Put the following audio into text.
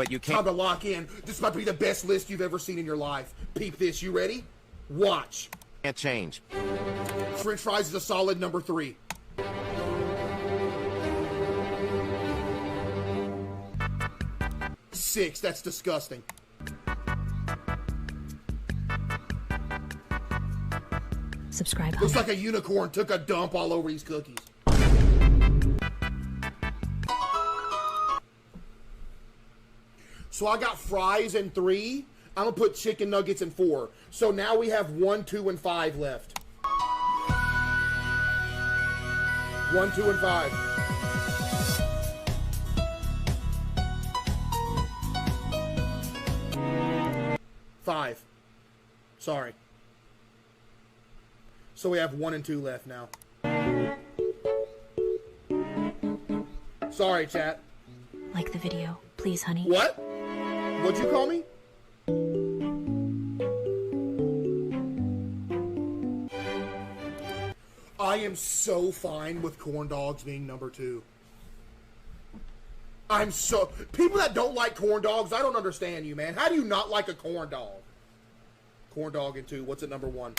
But you Time can't. to lock in. This might be the best list you've ever seen in your life. Peep this. You ready? Watch. Can't change. French fries is a solid number 3. Six. That's disgusting. Subscribe. Looks like a unicorn took a dump all over these cookies. So I got fries in 3. I'm gonna put chicken nuggets in 4. So now we have 1, 2, and 5 left. 1, 2, and 5. Five. Sorry. So we have 1 and 2 left now. Sorry, chat. Like the video, please, honey. What? What'd you call me? I am so fine with corn dogs being number 2. I'm so... People that don't like corn dogs, I don't understand you, man. How do you not like a corn dog? Corn dog in 2. What's at number 1?